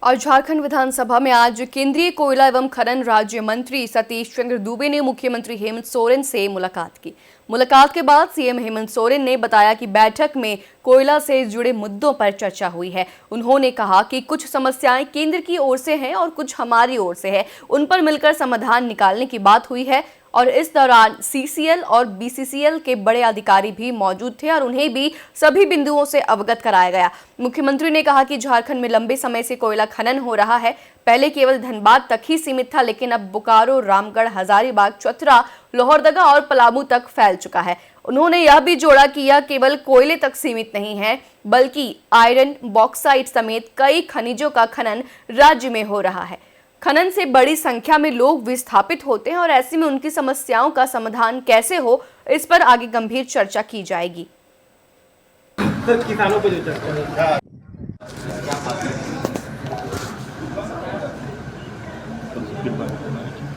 और झारखंड विधानसभा में आज केंद्रीय कोयला एवं खनन राज्य मंत्री सतीश चंद्र दूबे ने मुख्यमंत्री हेमंत सोरेन से मुलाकात की। मुलाकात के बाद सीएम हेमंत सोरेन ने बताया कि बैठक में कोयला से जुड़े मुद्दों पर चर्चा हुई है। उन्होंने कहा कि कुछ समस्याएं केंद्र की ओर से हैं और कुछ हमारी ओर से है, उन पर मिलकर समाधान निकालने की बात हुई है। और इस दौरान सीसीएल और बीसीसीएल के बड़े अधिकारी भी मौजूद थे और उन्हें भी सभी बिंदुओं से अवगत कराया गया। मुख्यमंत्री ने कहा कि झारखंड में लंबे समय से कोयला खनन हो रहा है। पहले केवल धनबाद तक ही सीमित था, लेकिन अब बोकारो, रामगढ़, हजारीबाग, चतरा, लोहरदगा और पलामू तक फैल चुका है। उन्होंने यह भी जोड़ा कि यह केवल कोयले तक सीमित नहीं है, बल्कि आयरन, बॉक्साइट समेत कई खनिजों का खनन राज्य में हो रहा है। खनन से बड़ी संख्या में लोग विस्थापित होते हैं और ऐसे में उनकी समस्याओं का समाधान कैसे हो, इस पर आगे गंभीर चर्चा की जाएगी। सर, किसानों पे जो चर्चा है,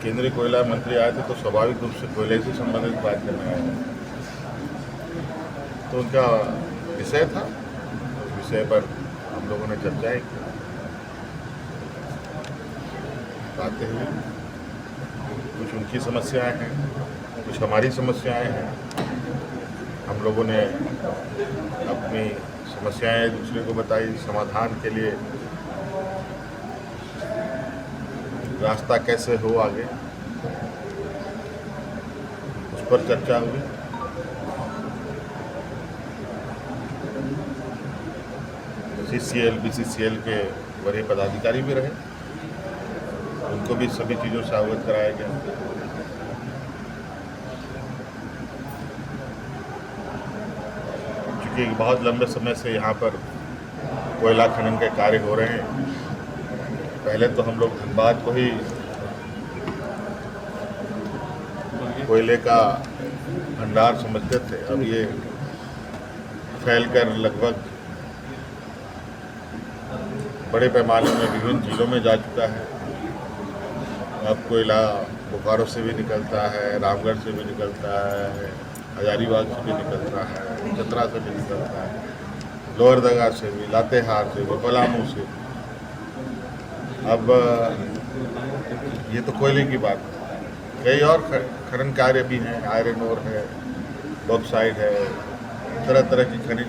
केंद्रीय कोयला मंत्री आए थे तो स्वाभाविक रूप से कोयले से संबंधित बात करने आए हैं। तो उनका विषय था, उस विषय पर हम लोगों ने चर्चाएं की, बातें हुई। कुछ उनकी समस्याएं हैं, कुछ हमारी समस्याएं हैं। हम लोगों ने अपनी समस्याएं दूसरे को बताई, समाधान के लिए रास्ता कैसे हो आगे, उस पर चर्चा हुई। सीसीएल, बीसीसीएल के वरीय पदाधिकारी भी रहे, उनको भी सभी चीज़ों से अवगत कराया गया। क्योंकि बहुत लंबे समय से यहाँ पर कोयला खनन के कार्य हो रहे हैं। पहले तो हम लोग धनबाद को ही कोयले का भंडार समझते थे, अब ये फैलकर लगभग बड़े पैमाने में विभिन्न जिलों में जा चुका है। अब कोयला बोकारो से भी निकलता है, रामगढ़ से भी निकलता है, हजारीबाग से भी निकलता है, चतरा से भी निकलता है, लोहरदगा से भी, लातेहार से भी, पलामू से। अब ये तो कोयले की बात है, कई और खनन कार्य भी हैं, आयरन ओर है, बॉक्साइट है, तरह तरह की खनिज